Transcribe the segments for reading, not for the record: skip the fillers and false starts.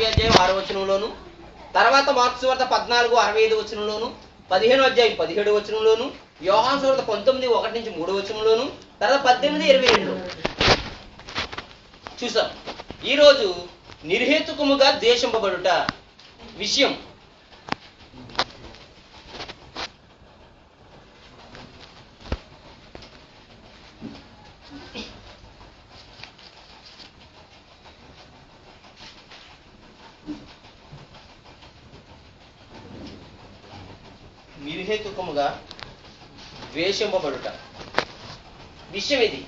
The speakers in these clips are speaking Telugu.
అధ్యాయం 6వ వచనంలోను, తర్వాత మార్కు సువార్త 14:65 వచనంలోను, 15వ అధ్యాయం 17 వచనంలోను, యోహాను సువార్త 19:1-3 వచనంలోను, తర్వాత 18:22 చూసాం. ఈరోజు నిర్హేతుకముగా ద్వేషింపబడుట విషయం. నిర్హేతుకముగా ద్వేషింపబడుట విషయం ఇది.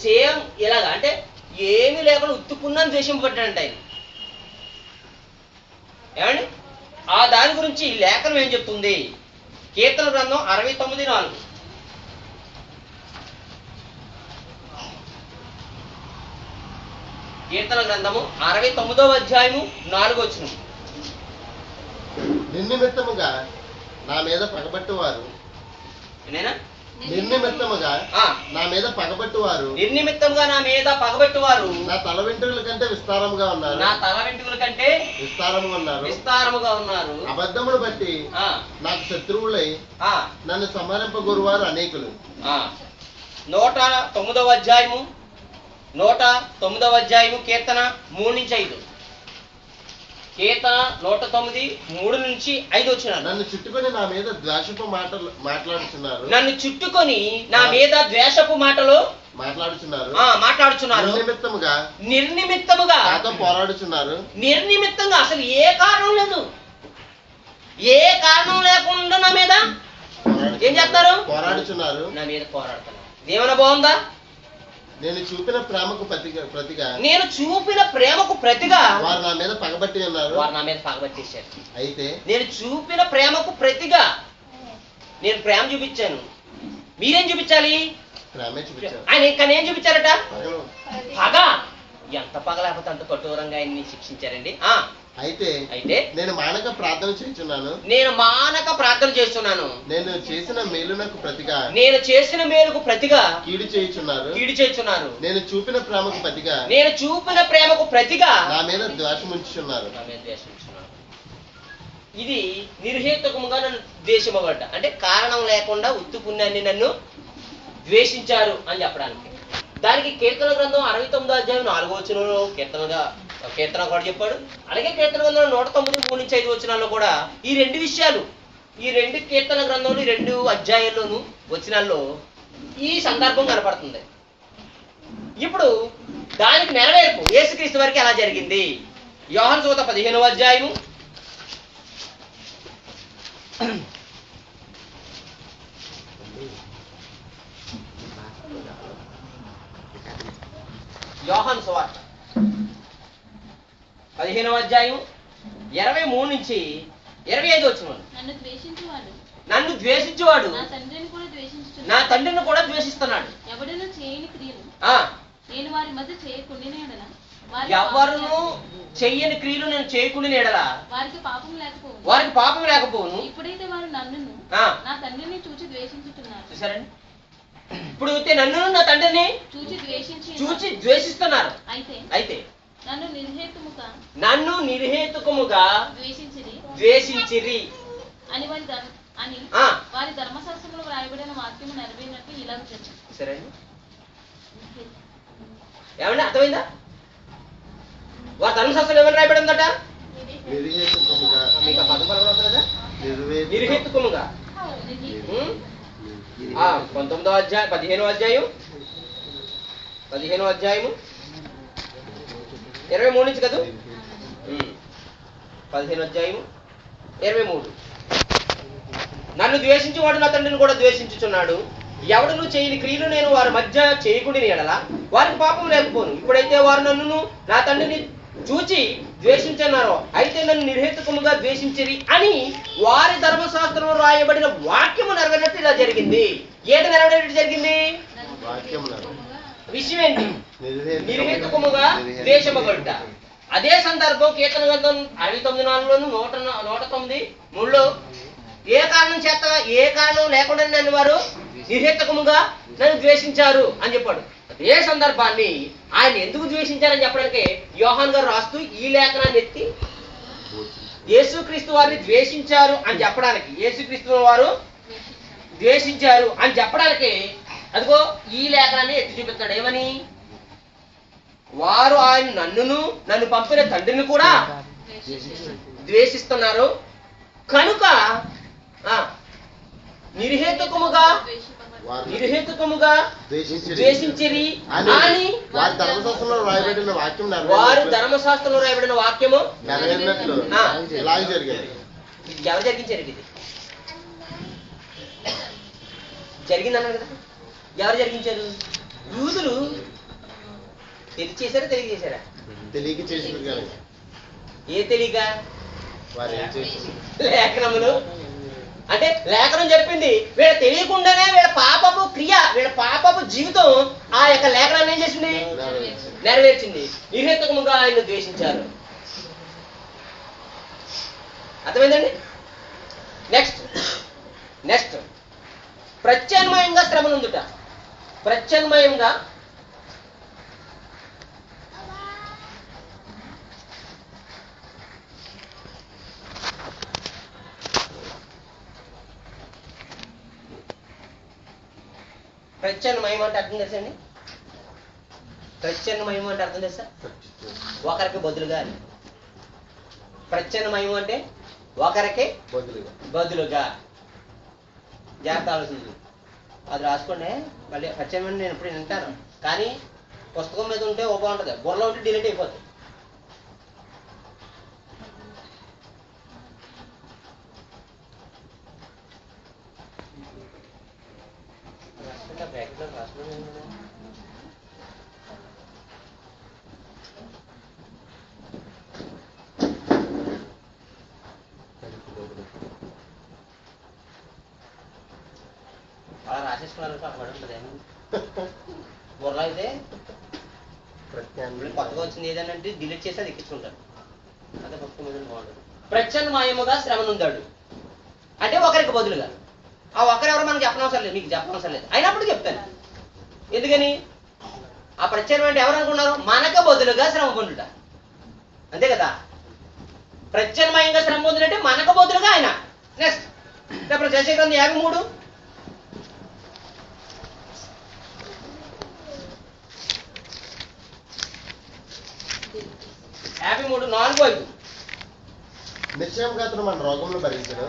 సేమ్ ఇలాగా అంటే ఏమీ లేకుండా ఉత్తుకున్నాను ద్వేషింపబడ్డాడంట ఆయన. ఏమండి ఆ దాని గురించి లేఖనం ఏం చెప్తుంది? కీర్తన గ్రంథం 69:4. కీర్తన గ్రంథము 69వ అధ్యాయము 4వ వచనం. నిర్నిమిత్తముగా నా మీద పగబట్టువారు నిర్నిమిత్తముగా నా మీద పగబట్టువారు నిర్నిమిత్తంగా నా మీద పగబట్టువారు నా తల వెంట్రుకల కంటే విస్తారముగా ఉన్నారు. నా తల వెంట్రుకల కంటే విస్తారముగా ఉన్నారు. అబద్ధమును బట్టి నాకు శత్రువులై నన్ను సంహరింపగోరువారు అనేకులు. 109వ అధ్యాయము 109వ అధ్యాయము కీర్తన 3-5. కీర్తన 109:3-5 వచ్చినారు. నన్ను చుట్టుకొని నా మీద ద్వేషపు మాటలు మాట్లాడుతున్నారు. నన్ను చుట్టుకొని నా మీద ద్వేషపు మాటలు మాట్లాడుచున్నారు. నిర్నిమిత్తముగా నాతో పోరాడుచున్నారు. నిర్నిమిత్తంగా అసలు ఏ కారణం లేదు, ఏ కారణం లేకుండా నా మీద ఏం చేస్తారు? పోరాడుచున్నారు. నా మీద పోరాడుతున్నారు. ఏమైనా బాగుందా? నేను చూపిన ప్రేమకు ప్రతిగా వారు నా మీద పగబట్టి ఉన్నారు. వారు నా మీద పగబట్టేశారు. అయితే నేను చూపిన ప్రేమకు ప్రతిగా నేను ప్రేమ చూపించాను. మీరేం చూపించాలి? ప్రేమే చూపించారు. ఆయన ఇంకా ఏం చూపించారట? పగ. ఎంత పగ లేకపోతే అంత కఠోరంగా ఆయన్ని శిక్షించారండి. అయితే నేను మానక ప్రార్థన చేస్తున్నాను. నేను చేసిన మేలునకు ప్రతిగా కీడు చేయుచున్నారు. నేను చూపిన ప్రేమకు ప్రతిగా నా మీద ద్వేషముంచుచున్నారు. ఇది నిర్హేతుకముగా నన్ను ద్వేషింపబడ్డ అంటే కారణం లేకుండా ఉత్తుపుణ్యాన్ని నన్ను ద్వేషించారు అని చెప్పడానికి. దానికి కీర్తన గ్రంథం 69వ అధ్యాయం 4వ వచనంలో కీర్తన కూడా చెప్పాడు. అలాగే కీర్తన గ్రంథం 109:3-5 వచనాల్లో కూడా ఈ రెండు విషయాలు, ఈ రెండు కీర్తన గ్రంథంలో, ఈ రెండు అధ్యాయాల్లోనూ వచనాల్లో ఈ సందర్భం కనపడుతుంది. ఇప్పుడు దానికి నెరవేర్పు యేసుక్రీస్తు వారికి ఎలా జరిగింది? యోహాను సువార్త 15వ అధ్యాయము యోహాను సువార్త 15వ అధ్యాయం 23-25 వచనం. నన్ను ద్వేషించువాడు నా తండ్రిని కూడా ద్వేషిస్తున్నాడు. ఎవరును చెయ్యని క్రియలు నేను చేయకుండా ఎడలా వారికి పాపం లేకపోను. ఇప్పుడైతే వారు నన్ను నా తండ్రిని చూచి ద్వేషించుతున్నారు. చూసారండి, ఇప్పుడు నన్ను నా తండ్రిని చూచి ద్వేషిస్తున్నారు. అయితే నన్ను నిర్హేతుకముగా ద్వేషించిరి అని వారి ధర్మశాస్త్రంలో వ్రాయబడిన వాక్యము నెరవేరినట్టు ఇలా చెప్పారు. సరేండి, ఏమన్నా అర్థమైందా? వారి ధర్మశాస్త్రంలో ఏమని రాయబడిందట? మీకు పదం పలకదా? నిర్హేతుకముగా. 19వ అధ్యాయం 15వ అధ్యాయం 23 నుంచి కదా, 15వ అధ్యాయం 23. నన్ను ద్వేషించేవాడు నా తండ్రిని కూడా ద్వేషించుచున్నాడు. ఎవడును చేయని క్రియలు నేను వారి మధ్య చేయకుండా ఎడలా వారికి పాపం లేకపోను. ఇప్పుడైతే వారు నన్ను నా తండ్రిని చూచి ద్వేషించున్నారు. అయితే నన్ను నిర్హేతుకముగా ద్వేషించిరి అని వారి ధర్మశాస్త్రంలో రాయబడిన వాక్యము నెరవేరినట్టు ఇలా జరిగింది. ఏది నెరవేరినట్టు జరిగింది? విషయం ఏంటి? నిర్హేతుకముగా ద్వేషింపబడుట. అదే సందర్భం కీర్తన గ్రంథం 69:4లోను 109:3లో ఏ కారణం లేకుండా నన్ను వారు నిర్హేతుకముగా నన్ను ద్వేషించారు అని చెప్పాడు. అదే సందర్భాన్ని ఆయన ఎందుకు ద్వేషించారని చెప్పడానికి యోహాన్ గారు రాస్తూ ఈ లేఖనాన్ని ఎత్తి యేసుక్రీస్తు వారిని ద్వేషించారు అని చెప్పడానికి, యేసుక్రీస్తు వారు ద్వేషించారు అని చెప్పడానికి అదిగో ఈ లేఖనాన్ని ఎత్తి చూపిస్తాడు. ఏమని? వారు ఆయన నన్ను పంపిన తండ్రిని కూడా ద్వేషిస్తున్నారు కనుక నిర్హేతుకముగా ద్వేషించిరి అని వారి ధర్మశాస్త్రంలో రాయబడిన వాక్యం వారు ధర్మశాస్త్రంలో రాయబడిన వాక్యము నెరవేరినట్లు ఇలాగే జరిగింది. ఎవరు జరిగించారు? ఇది జరిగిందన్నారు కదా. ఎవరు జరిగించారు? యూదులు. తెలియచేశారా తెలియజేశారా? తెలియక చేసింది కానీ ఏ తెలియక? వారు ఏం చేసింది? లేఖనములు అంటే లేఖనం చెప్పింది. వీళ్ళ తెలియకుండానే వీళ్ళ పాపపు క్రియ, వీళ్ళ పాపపు జీవితం ఆ యొక్క లేఖనాన్ని ఏం చేసింది? నెరవేర్చింది. నిర్హేతుకముగా ఆయన ద్వేషించారు. అర్థమైందండి? నెక్స్ట్ ప్రత్యామ్నాయంగా శ్రమ నుండుట. ప్రత్యామ్నాయంగా ప్రత్యామ్నాయం అంటే అర్థం తెలుసండి? ప్రత్యామ్నాయం అంటే అర్థం తెలుసా? ఒకరికి బదులుగా అని. ప్రత్యామ్నాయం అంటే ఒకరికి బదులుగా. జాగ్రత్త ఆలోచించు. అది రాసుకోండి. మళ్ళీ ప్రత్యామ్నాయం నేను ఎప్పుడు వింటాను, కానీ పుస్తకం మీద ఉంటే ఓ బాగుంటుంది, బుర్రలో ఉంటే డిలీట్ అయిపోతుంది. అలా రాసేసుకున్నారు అక్కడ ఉంటుంది. బుర్ర అయితే కొత్తగా వచ్చింది ఏదైనా అంటే డిలీట్ చేసి అది ఎక్కించుకుంటారు. అదే పుస్తకం మీద బాగుంటుంది. ప్రత్యామ్నాయముగా శ్రమ నుండాడు అంటే ఒకరికి బదులుగా. ఆ ఒకరెవరో మనకు చెప్పనవసరం లేదు, మీకు చెప్పనవసరం లేదు, అయినప్పుడు చెప్తాను. ఎందుకని? ఆ ప్రత్యామ్నాయం అంటే ఎవరు అనుకున్నారు? మనకు బదులుగా శ్రమ పొందుట. అంతే కదా. ప్రత్యామ్నాయంగా శ్రమ పొందుడంటే మనకు బదులుగా ఆయన. నెక్స్ట్ ఇప్పుడు జయశేఖరం 53 4:5. నిశ్చయంగా అతను మన రోగంలో భరించను.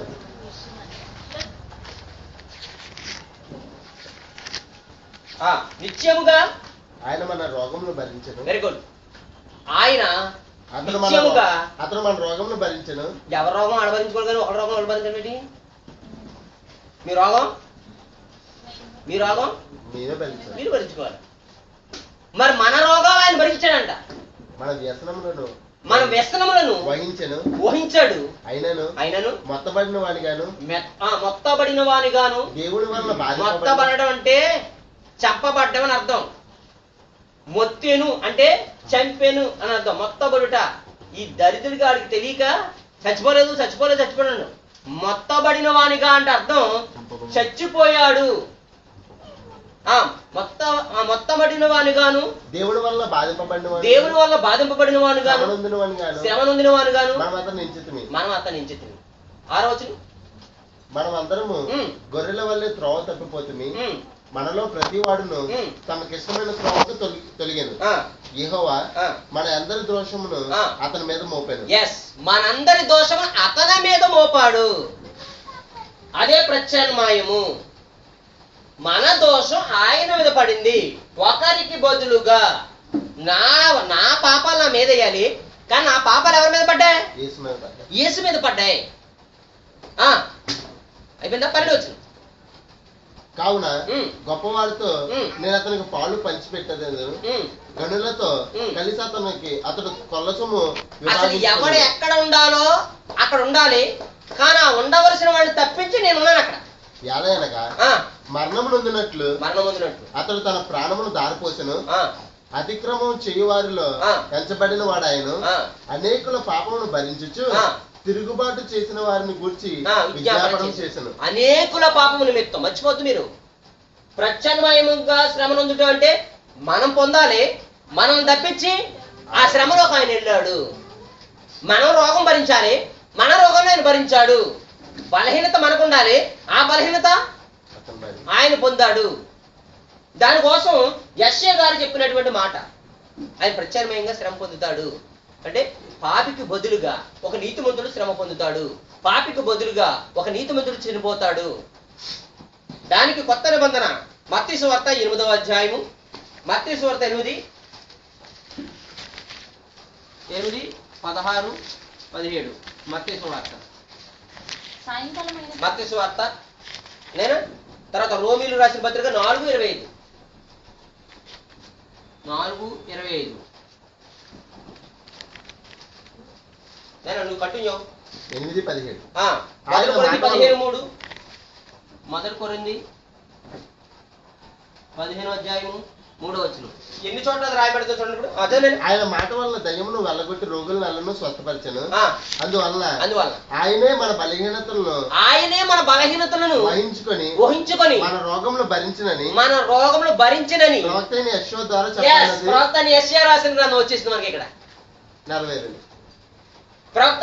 నిత్యముగా ఆయన మన రోగంలో భరించను. Very good. ఆయన అతను మన రోగంలో భరించను. ఎవరి రోగం ఆడభరించుకోవాలి కానీ ఒకరి రోగం ఆడభరించండి. మీ రోగం మీరు భరించుకోవాలి. మరి మన రోగాలు ఆయన భరించాడంట. మన వ్యసనములను వహించాడు. అయినను మొత్తబడిన వానిగాను. దేవుడి వల్ల మొత్తబడడం అంటే చంపబడ్డం అని అర్థం. మొత్తెను అంటే చంపెను అని అర్థం. మొత్తబడుట. ఈ దరిద్రుడికి వాడికి తెలియక చచ్చిపోయాడు. మొత్తబడిన వానిగా అంటే అర్థం చచ్చిపోయాడు. మొత్తబడిన వానిగాను, దేవుడి వల్ల బాధింపబడిన వానిగాను, శ్రమనొందిన వానిగాను మనం అతన్ని ఎంచితిమి. 6వ వచనం. మనమందరము గొర్రెల వల్లే త్రోవ తప్పిపోతుంది. మనలో ప్రతి వాడును తమకిష్టమైన త్రోవకు తొలగెను. యెహోవా మన అందరి దోషమును అతని మీద మోపాడు. మనందరి దోషము అతని మీద మోపాడు. అదే ప్రత్యామ్నాయము. మన దోషం ఆయన మీద పడింది. ఒకరికి బదులుగా నా పాపాలు నా మీద వేయాలి, కానీ నా పాపాలు ఎవరి మీద పడ్డాయి? యేసు మీద పడ్డాయి. అయిపోయిందా? 12వ వచనం. కావున గొప్పవాడితో నేను అతనికి పాలు పంచిపెట్టలేదు, గనులతో కలిసి అతడు కొల్లసొమ్ము. అసలు ఎవడు ఎక్కడ ఉండాలో అక్కడ ఉండాలి, కానీ ఆ ఉండవలసిన వాడిని తప్పించి నేను ఉన్నాను అక్కడ. ఎలాగనగా మరణము నొందినట్లు అతడు తన ప్రాణమును దారిపోసెను. అతిక్రమం చేయువారిలో ఎంచబడిన వాడాయను. అనేకుల పాపమును భరించుచు తిరుగుబాటు చేసిన వారిని గూర్చి విజ్ఞాపనం చేసెను. అనేకుల పాపము నిమిత్తం. మర్చిపోద్దు మీరు. ప్రత్యామ్నాయముగా శ్రమ నొందుట అంటే మనం పొందాలి, మనం తప్పించి ఆ శ్రమలోకి ఆయన వెళ్ళాడు. మనం రోగం భరించాలి, మన రోగాన్ని ఆయన భరించాడు. బలహీనత మనకు ఉండాలి, ఆ బలహీనత ఆయన పొందాడు. దానికోసం యెషయా గారు చెప్పినటువంటి మాట, ఆయన ప్రత్యామ్నాయంగా శ్రమ పొందుతాడు. అంటే పాపికి బదులుగా ఒక నీతిమంతుడు శ్రమ పొందుతాడు, పాపికి బదులుగా ఒక నీతిమంతుడు చనిపోతాడు. దానికి కొత్త నిబంధన మత్తయి సువార్త 8వ అధ్యాయము, మత్తయి సువార్త 8:16-17 మత్తయి సువార్త, సాయంకాలం మత్తయి సువార్త నేనా తర్వాత రోమీలు రాసిన పత్రిక 4:25 నేనా నువ్వు కంటిన్యూ 8:17 మొదటి కొరింథీ 15:3 మొదటి కొరింథీ 15వ అధ్యాయము 3వ వచనం. ఎన్ని చోట్ల అది రాయబడితే చూడండి. ఇప్పుడు అదే ఆయన మాట వల్ల దయ్యమును వెళ్ళగొట్టి రోగుల నెలను స్వస్థపరచను. అందువల్ల ఆయనే మన బలహీనతలను వహించుకొని మన రోగములు భరించినని ప్రవక్త యెషయా ద్వారా చెప్పబడినది. ప్రవక్త యెషయా రాసిన గ్రంథం వచ్చేసింది మనకి ఇక్కడ నెరవేరింది. ప్రవక్త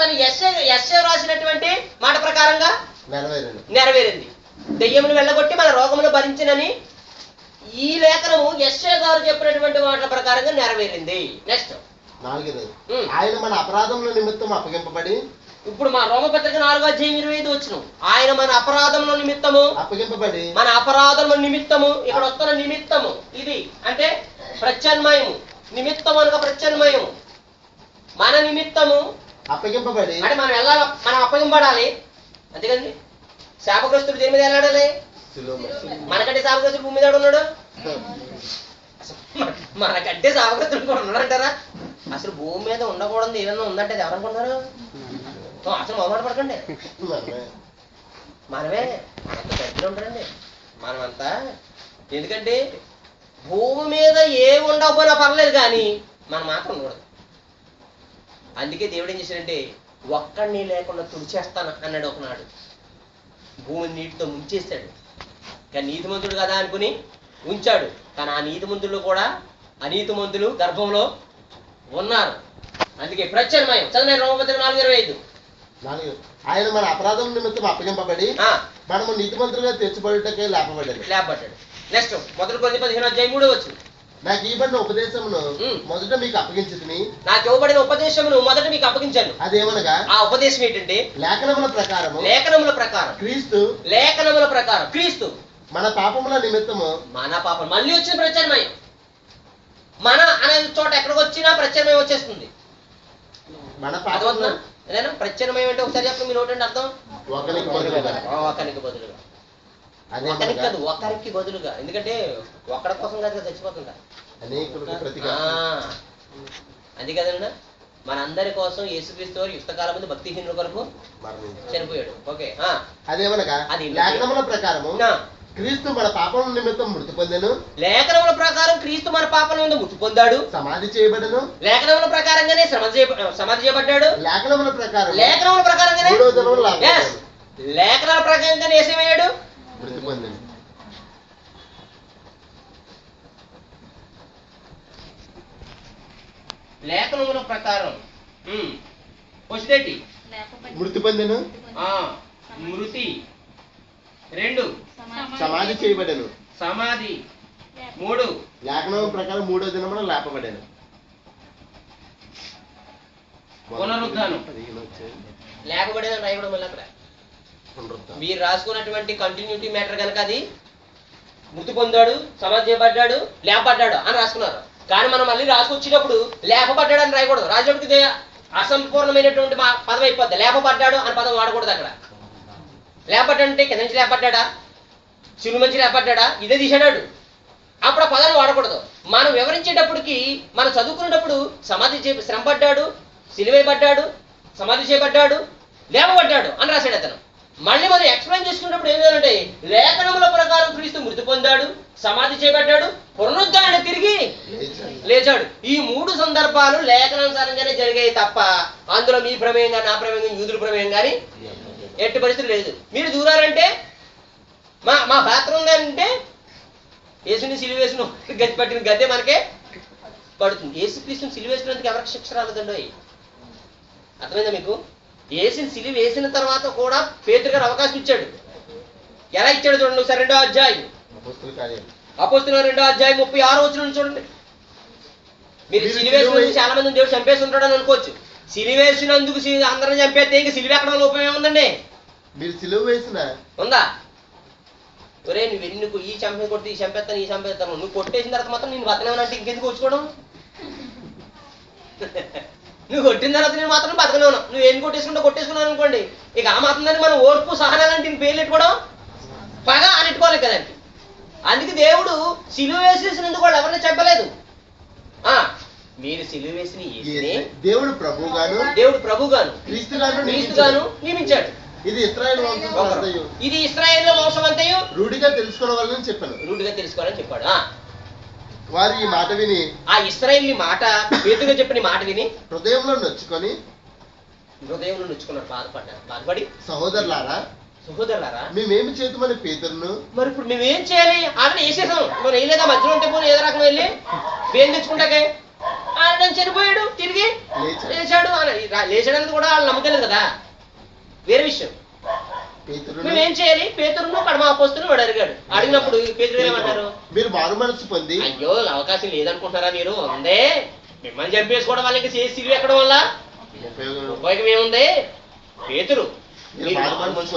యెషయా రాసినటువంటి మాట ప్రకారంగా నెరవేరింది. దయ్యమును వెళ్ళగొట్టి మన రోగములు భరించినని ఈ లేఖనము యెషయా గారు చెప్పినటువంటి మాటల ప్రకారంగా నెరవేరింది. నెక్స్ట్ 4 ఆయన మన అపరాధముల నిమిత్తం అప్పగింపబడి, ఇప్పుడు మా రోమపత్రిక 4:25 వచనం, ఆయన మన అపరాధముల నిమిత్తము అప్పగింపబడి, మన అపరాధముల నిమిత్తము. ఇక్కడ వస్తున్న నిమిత్తము ఇది అంటే ప్రత్యామ్నాయము. నిమిత్తము అనగా ప్రత్యామ్నాయము. మన నిమిత్తము అప్పగింపబడి అంటే మనం వెళ్ళాలి, మనం అప్పగింపబడాలి. అంతేకండి. శాపగ్రస్తుడు దేని మీద వెళ్ళాడాలి? మనకంటే శాపగ్రస్తుడు భూమి మీద ఉన్నాడు. మనకంటే శాపగ్రస్తుడు కూడా ఉన్నాడు అంటారా? అసలు భూమి మీద ఉండకూడదు ఏదన్నా ఉందంటే అది ఎవరనుకుంటున్నారు? అసలు మొదలు పడకండి. మనమే అంత పెద్దలు ఉంటారండి మనమంతా. ఎందుకంటే భూమి మీద ఏ ఉండకపోయినా పర్లేదు, కానీ మనం మాత్రం ఉండకూడదు. అందుకే దేవుడు ఏం చేశాడంటే ఒక్కడిని లేకుండా తుడిచేస్తాను అన్నాడు ఒకనాడు. భూమిని నీటితో ముంచేశాడు. కానీ నీతిమంతుడు కదా అనుకుని ఉంచాడు. కానీ ఆ నీతిమంతులు కూడా అనీతిమంతులు గర్భంలో ఉన్నారు. అందుకే ప్రత్యామ్నాయం. చదివిన రోమపత్రిక 4:25 ఆయన మన అపరాధం నిమిత్తం అప్పగింపబడి మనము నీతిమంతులుగా తెచ్చుబడుటకే లేపబడ్డాడు. నెక్స్ట్ మొదటి కొరింథీ 15:3 వచ్చింది. నాకు ఇవ్వబడిన ఉపదేశమును మొదట మీకు అప్పగించుదుని. నాకు ఇవ్వబడిన ఉపదేశమును మొదట మీకు అప్పగించాను. అదేమనగా ఆ ఉపదేశం ఏంటంటే లేఖనముల ప్రకారం క్రీస్తు మన పాపముల నిమిత్తము. మన పాపం మళ్ళీ వచ్చిన ప్రత్యామ్నాయం. మన అనే చోట ఎక్కడికి వచ్చినా ప్రత్యామ్నాయం వచ్చేస్తుంది. మన పాపముల ఏదైనా ప్రత్యామ్నాయం అంటే ఒకసారి చెప్పండి మీరు. ఒకటంటే అర్థం ఒకరికి బదులుగా. ఎందుకంటే ఒక్కడి కోసం కాదు చచ్చిపోతుందా, అది కదండి. మనందరి కోసం యేసుక్రీస్తు వారు యుక్తకాలం ముందు భక్తిహీనుల కొరకు చనిపోయాడు. ఓకే. అదేమనగా లేఖనముల ప్రకారము క్రీస్తు మన పాపముల నిమిత్తం మృతి పొందెను. లేఖనముల ప్రకారం క్రీస్తు మన పాపముల నిమిత్తం మృతి పొందాడు, సమాధి చేయబడను. లేఖనముల ప్రకారంగానే సమాధి చేయబడ్డాడు. లేఖనముల ప్రకారంగానే లేఖనాల ప్రకారంగానే ఏసేమయ్యాడు, మృతి పొందెను. లేఖనముల ప్రకారం వచ్చిదేటి మృతి పొందెను. మృతి 2 సమాధి చేయబడెను. సమాధి 3 లేఖనం ప్రకారం 3వ దినమున లేపబడెను. పునరుద్ధానం లేపబడేదని రాయడం వల్ల అక్కడ మీరు రాసుకున్నటువంటి కంటిన్యూటీ మ్యాటర్ కనుక అది మృతి పొందాడు, సమాధి చేయబడ్డాడు, లేపబడ్డాడు అని రాసుకున్నారు. కానీ మనం మళ్ళీ రాసుకొచ్చినప్పుడు లేపబడ్డాడు అని రాయకూడదు. రాజుడికి అసంపూర్ణమైనటువంటి పదం అయిపోద్ది. లేపబడ్డాడు అని పదం వాడకూడదు అక్కడ. లేపబడ్డాడు అంటే కింద నుంచి లేపబడ్డా, చిరు మంచి లేపబడ్డా, ఇదే తీసాడాడు. అప్పుడు ఆ పదాన్ని వాడకూడదు. మనం వివరించేటప్పటికి మనం చదువుకునేటప్పుడు శ్రమపడ్డాడు, సిలువేయబడ్డాడు, సమాధి చేయబడ్డాడు, లేపబడ్డాడు అని రాశాడు అతను. మళ్ళీ మనం ఎక్స్ప్లెయిన్ చేసుకున్నప్పుడు ఏం చేయాలంటే లేఖనముల ప్రకారం క్రీస్తు మృతి పొందాడు, సమాధి చేయబడ్డాడు, పునరుద్ధరణ తిరిగి లేచాడు. ఈ 3 సందర్భాలు లేఖనానుసారంగానే జరిగాయి తప్ప అందులో మీ ప్రమేయం కానీ, నా ప్రమేయం కానీ, యూదుల ప్రమేయం కానీ ఎట్టి పరిస్థితి లేదు. మీరు దూరారంటే మా బాత్రూమ్ అంటే యేసుని సిలువ వేసిన గతి పట్టిన గతే మనకే పడుతుంది. యేసుక్రీస్తుని సిలువ వేసినందుకు ఎవరికి శిక్ష రాలేదండి. అర్థమైందా మీకు? యేసుని సిలువ వేసిన తర్వాత కూడా పేతురు గారు అవకాశం ఇచ్చాడు. ఎలా ఇచ్చాడు చూడండి ఒకసారి. 2వ అధ్యాయం అపోస్తలుల 2వ అధ్యాయం 36వ వచనం చూడండి. మీరు సిలువేసినందుకు చాలా మంది దేవుడు చంపేసి ఉంటాడని అనుకోవచ్చు. సిలువేసినందుకు అందరం చంపేస్తే ఇంక సిలువ ఎక్కడ ఉపయోగం ఉందండి? మీరు సిలువ వేసిన ఉందా? ఒరే నువ్వు ఈ చంపే కొట్టి ఈ చంపేస్తాను ఈ చంపేస్తాను, నువ్వు కొట్టేసిన తర్వాత మాత్రం నేను బతకనేవనంటే ఇంకెందుకు వచ్చుకోవడం? నువ్వు కొట్టిన తర్వాత నేను మాత్రం బతకనే ఉన్నావు. నువ్వు ఏం కొట్టేసుకున్నావు అనుకోండి, ఇక ఆ మాత్రం దాన్ని మనం ఓర్పు సహనాలంటే పేర్లు పెట్టుకోవడం పగ అని పెట్టుకోవాలి కదండి. అందుకే దేవుడు సిలువ వేసేసినందుకు వాళ్ళు ఎవరిని చెప్పలేదు. మీరు సిలువ వేసిన దేవుడు ప్రభుగాను క్రీస్తుగాను నియమించాడు. ఇది ఇశ్రాయేలు వంశం అంతయు రూఢిగా తెలుసుకోవాలని చెప్పాడు. వారు ఈ మాట విని, ఆ ఇశ్రాయేలు మాట పేతురుగా చెప్పిన మాట విని హృదయంలో నొచ్చుకున్నారు, బాధపడి సహోదరులారా మేమేమి చేద్దామని పేతురును, మరి ఇప్పుడు మేమేం చేయాలి? ఆల్రెడీ వేసేసాం, మనం వేయలేదా? మధ్యలో ఉంటే పోనీ ఏదో రకం వెళ్ళి వేలు తెచ్చుకుంటాకే ఆయన చనిపోయాడు, తిరిగి లేచాడు. లేచాడని కూడా వాళ్ళు నమ్మకలేదు కదా, వేరే విషయం. మేమేం చేయాలి? పేతురును కడమ అపోస్తలును వాడు అడిగాడు. అడిగినప్పుడు పేతురు ఏమంటారు? మీరు మారు మనసు పొంది, అయ్యో అవకాశం లేదనుకుంటారా మీరు? ఉందే, మిమ్మల్ని చంపేసుకోవడం వల్ల ఇంకా సిలువ ఎక్కడం వల్ల ఉపయోగం ఏముంది? పేతురు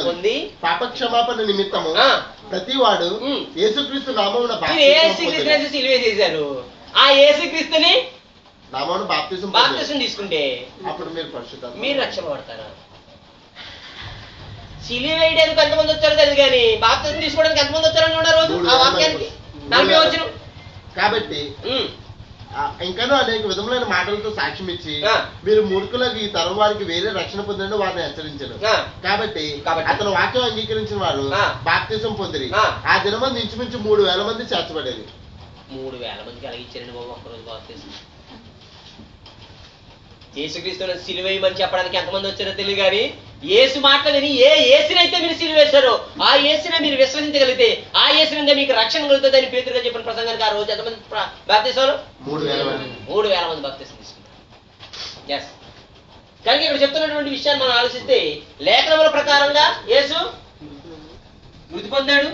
పొంది పాపక్షమాపణ నిమిత్తము ప్రతి వాడు యేసుక్రీస్తు నామమున సిలువ చేశారు. ఆ యేసుక్రీస్తుని నామమున బాప్తిసం తీసుకుంటే అప్పుడు మీరు రక్షింపబడతారు. సిలువ వేయడానికి ఎంతమంది వచ్చారో తెలియదు కానీ బాప్తిసం తీసుకోవడానికి ఎంతమంది వచ్చారని కూడా రోజు ఆ వాక్యానికి 40 వచ్చిన. కాబట్టి ఇంకానూ అనేక విధములైన మాటలతో సాక్ష్యం ఇచ్చి మీరు మూర్ఖులకు ఈ తరం వారికి వేరే రక్షణ పొందని వారిని హెచ్చరించారు. కాబట్టి అతను వాక్యం అంగీకరించిన వారు బాప్తిసం పొందిరి. ఆ దినమంది ఇంచుమించు 3000 మంది చేర్చబడేది. 3000 మందికి అలాగిచ్చారండి బాబు ఒక్కరోజు బాప్తిసం. యేసుక్రీస్తుని సిలువ వేయమని చెప్పడానికి ఎంతమంది వచ్చారో తెలియదు కానీ యేసు మాటలు విని ఏ యేసునైతే మీరు సిలువ వేశారో ఆ యేసునే మీరు విశ్వసించగలిగితే ఆ యేసునంటే మీకు రక్షణ కలుగుతుంది అని పేతురుగా చెప్పిన ప్రసంగానికి ఆ రోజు ఎంతమంది బాప్తిసాలు? 3000 మంది బాప్తిసం తీసుకున్నారు. ఎస్, కనుక ఇక్కడ చెప్తున్నటువంటి విషయాన్ని మనం ఆలోచిస్తే లేఖనముల ప్రకారంగా యేసు మృతి పొందాడు,